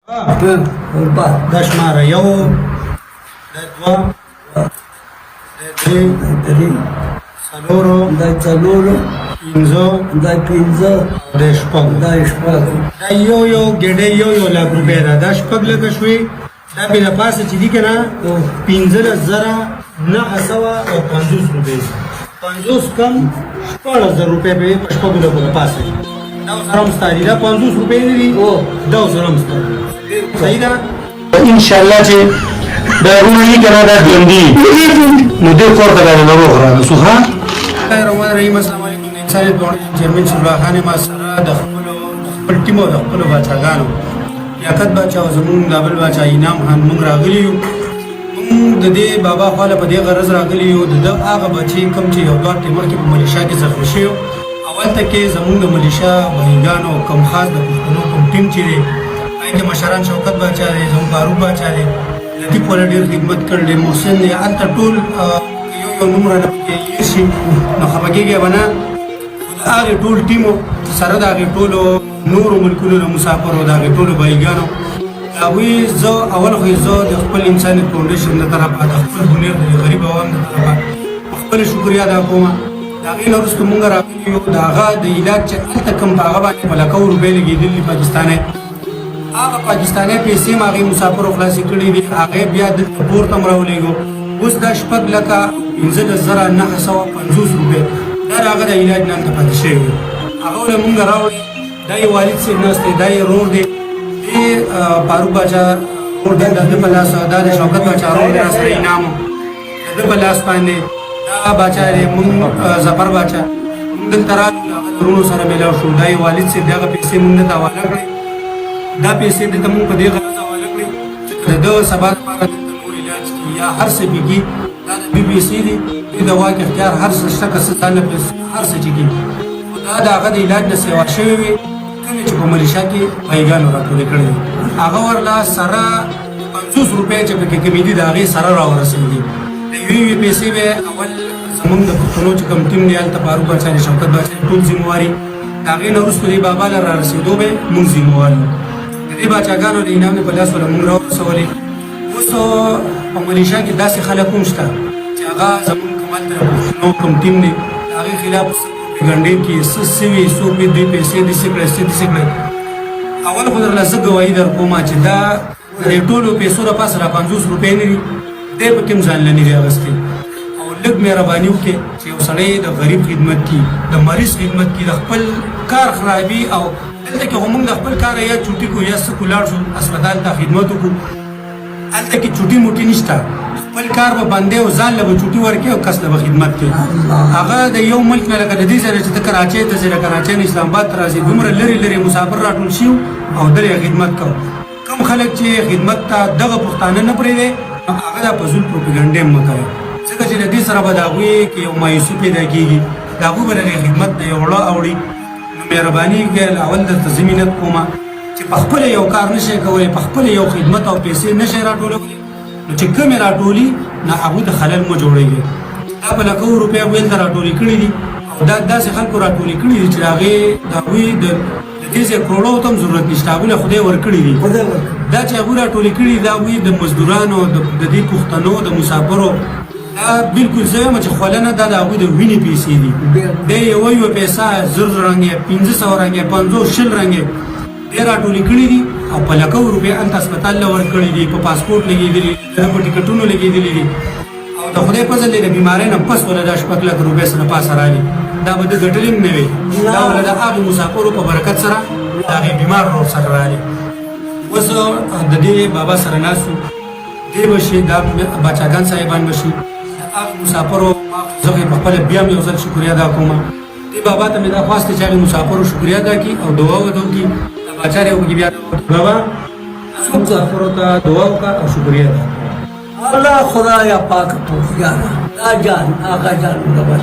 دا شماره یو دا دوه دا درې څلورو پنځه دا شپږ دا یو ګډې یو لاک روپۍ ده دا شپږ لکه شوې دا بې له پاسه چې دي که نه 15,950 روپۍ 50 کم 16,000 روپۍ به په شپږو لکو د پاسه دا اوس هم ستا دي دا 50 روپۍ نه دي دا اوس هم ستا صحیح ده انشاءالله چې دا غرونه یې که نه دا ژوندي نو دې کور ته باندې ناروغ راغلو څو ښه الرحمن الرحیم السلام علیکم د انسانیت باندې چیرمن شفیع الله خان ما سره د خپل ټیم او د خپلو باچاګانو لیاقت باچا او زمونږ د بل باچا انعام خان موږ راغلي یو موږ د دې بابا خواله په دې غرض راغلي یو د هغه بچي کوم چې یو دوه ټیم مخکې په ملیشا کې زخمي شوی اول ته کې زمونږ د ملیشا بهیګانو کم خاص د پښتنو کوم ټیم چې دی هغې کې مشران شوکت باچا دی زموږ فاروق باچا دی لطیف والا ډېر خدمت کړی محسن دی هلته ټول یو نوم رانه پکې هېر شي نو خفه کېږئ به نه د هغې ټول ټیمو سره د هغې ټولو نورو ملکونو د مسافرو د هغې ټولو بهیګانو هغوی زه اول خو زه د خپل انسانیت فاونډیشن د طرفه د خپل بنیر د غریب عوام د طرفه خپله شکریا ادا کوم د هغې نه وروسته مونږ راغلي یو د هغه د علاج چې هلته کوم په هغه باندې په لکو روپۍ لګېدلي پاکستانی هغه پاکستانی پیسې هم هغې مسافرو خلاصې کړي دي هغې بیا دلته پورته هم راولېږو اوس دا 15,950 روپۍ دا د هغه د علاج نه هلته پاتې شوی وي هغه له مونږ راوړي دا یې والد صاحب ناست دی دا یې رور دی دې فاروق باچا رور دی د ده په لاس دا د شوکت باچا رور دی راسره انعام د ده په لاس باندې دا باچا دی مونږ ظفر باچا مونږ دلته راغلو د هغه د وروڼو سره میلاو شو دا یې والد صاحب د هغه پیسې مونږ ته حواله کړې دا پیسې دلته مونږ په دې غرض حواله کړې چې د ده سبا لپاره دلته نور علاج کړي یا هر څه کېږي دا د بي بي سي دي دوی د واک اختیار هر څه شته که څه ځان له هر څه چې کېږي خو دا د هغه د علاج نه سیوا شوې وي کومې چې په ملیشا کې بهیګانو راټولې کړې وي هغه ورله سره 50 روپۍ چې پکې کمې دي د هغې سره راورسېږي د یوې پیسې به اول زمونږ د پښتنو چې کوم ټیم دی هلته فاروق باچا دی شوکت باچا دی ټول ذمواري د هغې نه وروسته دې بابا له رارسېدو به مونږ ذموار یو د دې باچاګانو د انعام په لاس له مونږ راورسولې اوس په ملیشا کې داسې خلک هم شته چې هغه زمونږ کوم هلته د پښتنو کوم ټیم دی د هغې خلاف ګنډې کې څه سوي څوک یې دوی پیسې داسې کړی داسې کړی اول خو درله زه ګواهي در کوم چې دا د دې ټولو پیسو د پاسه را 50 روپۍ نه دي دی په کوم ځان له نه دي اخیستې او لږ مهرباني وکړې چې یو سړی د غریب خدمت کړي د مریض خدمت کړي د خپل کار خرابي او دلته کې خو موږ د خپل کار یا چوټي کو یا څه کو لاړ شو هسپتال ته خدمت وکړو هلته کې چوټي موټي نشته خپل کار به بندې او ځان له به چوټي ورکړي او کس له به خدمت کوي هغه د یو ملک نه لکه د دې ځای نه چې ته کراچۍ ته ځې له کراچۍ نه اسلام آباد ته راځې دومره لرې لرې مسافر راټول شي او دلې خدمت کوو کم خلک چې خدمت ته دغه پښتانه نه پرېږدي هغه دا فضول پروپیګنډې هم مه کوئ ځکه چې د دې سره به د هغوی کې یو مایوسي پیدا کېږي د هغوی به د خدمت د یو وړه اوړي نو مهرباني وکړئ اول درته زه مینت کوم چې په خپله یو کار نشئ کولی په خپله یو خدمت او پیسې نشئ راټولولی نو چې کمې راټولي نو هغوی د خلل مه جوړوئ دا په لکو روپۍ هغوی هلته راټولې کړي دي او دا داسې خلکو راټولې کړي دي چې د هغې د هغوی د دې ځای کروړو ته هم ضرورت نشته هغوی له خدای ورکړي دي دا چې هغوی راټولې کړي دي دا هغوی د مزدورانو د دې پښتنو د مسافرو دا بلکل زه وایم چې خوله نه دا د هغوی د وینې پیسې دي دی یوه پیسه 1000 رنګې 1500 رنګې 50 شل رنګې دی راټولې کړي دي او په لکو روپۍ هلته هسپتال له ورکړي دي په پاسپورټ لګېدلي د په ټکټونو لګېدلي دي او د خدای فضل دی د بیمارۍ نه پس وله دا 6 لک روپۍ سره پاسه رالي دا به د ګټلې هم نه وي دا وله د هغې مسافرو په برکت سره د هغې بیمار رور سره رالي اوس د دې بابا سره ناست وو دی به شي دا باچاګان صاحبان به شي د هغې مسافرو زه په خپله بیا هم یو ځل شکریا ادا کوم دې بابا ته مې دا خواست دی چې هغې مسافرو شکریا ادا کړي او دعا ورته وکړي د باچا دی وکړي بیا بابا مسافرو ته دعا وکړه او شکریا ادا کړه الله خدایا پاک توفیقانا دا جان آقا جان مدبت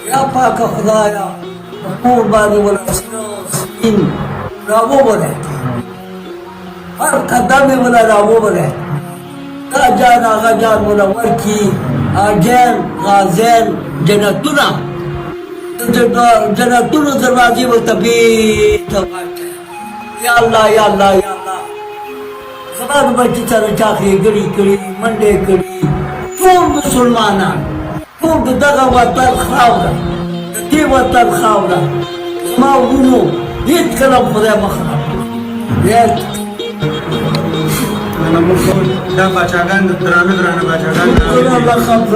یا پاک خدایا مقور بانی ولا سنین رابو بنے ہر قدم ولا رابو بنے دا جان آقا جان منور کی آجین غازین جنتنا جنتنا دروازی و تبیت یا اللہ یا اللہ یا اللہ زمان بچی سره چاخې ګړي کړي منډې کړي ټول مسلمانان ټول د دغه وطن خاوره د دې وطن خاوره زما ورونو هېڅکله خدای مه خراب کړي دا باچاګان درانه باچاګان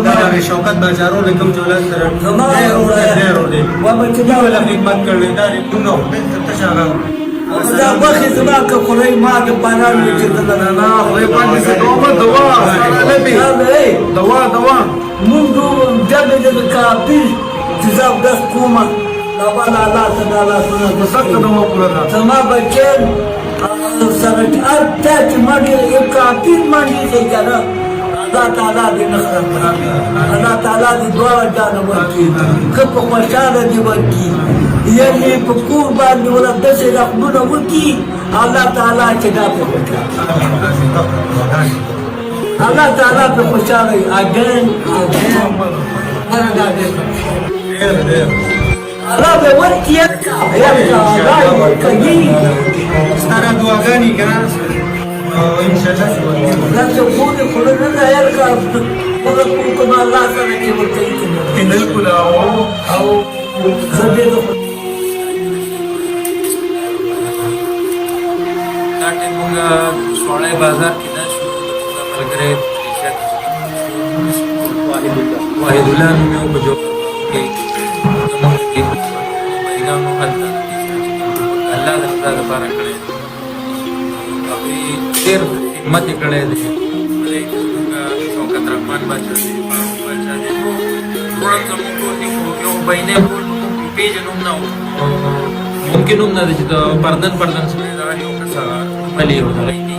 دا د شوکت باچارو کوم جولان سره ولا خدمت کړل دا کومه تشاغه دا بخې زما که خدای ما د باران وچېدله نه خدای باندې دوا مونږ جبې د کافر جزاب دست کومه دا بالا الله تعالی سره سخت دوا پورا زما بچیان سره هر چا چې منډې یو کافر منډې کوي که نه الله تعالی دې نه خراب کړي الله تعالی دې دواړه جانه ورکړي ښه په خوشحاله دې ورکړي یعنې په کور باندې ونه داسې رحمونه وکړي الله تعالی چې دا پې وکړي الله تعالی پې خوشحاله وي اګین الله به ورکړي الله ورکوي ستاره دعاګانې کنه ان شاء الله دا څه خود خود نه دا یار کا خود کوم الله سره کې ورته بالکل او زبې دا ټیم موږ سوړی بازار کې نه شو ملګری واحد الله نوم یې په جوړ کې زموږ کې بایګانو هلته الله د رضا لپاره کړی هغوی ډېر خدمت یې کړی دی زموږ شوکت رحمان باچا دی فاروق باچا دی ټول زموږ ټول دي خو یو بینې ټول پیژنو هم نه ممکن هم نه دی چې د پردن سره د هر یو کس هغه عملي او دغه دي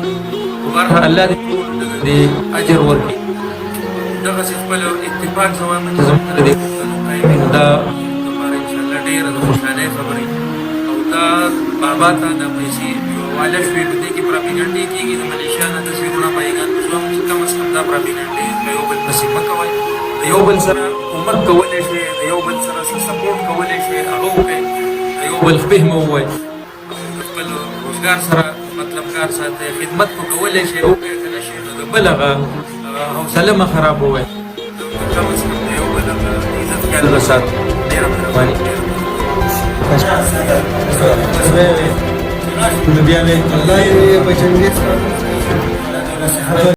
خو برخه الله دې ټول دې اجر ورکړي دغسې خپل اتفاق زما چې زموږ د دې پښتنو قایمي دا لپاره انشاءالله ډېره د خوشحالۍ خبرې او دا بابا ته د پیسې یو حواله شوې په دې کې پراپیګنډې کېږي د ملیشیا نه د سیرونه بایګان شو چې کم از کم دا پراپیګنډې د یو بل پسې مه کوئ د یو بل سره کومک کولی شئ د یو بل سره څه سپورټ کولی شئ هغه وکړئ د یو بل خپې مه ووایئ خپل روزګار سره مطلب کار ساتئ خدمت خو کولی شئ وکړئ که نه شئ نو د بل هغه حوصله مه خرابوئ کم از کم د یو بل هغه عزت خیال وساتئ ډېره مهرباني بیا الله یې بچنګ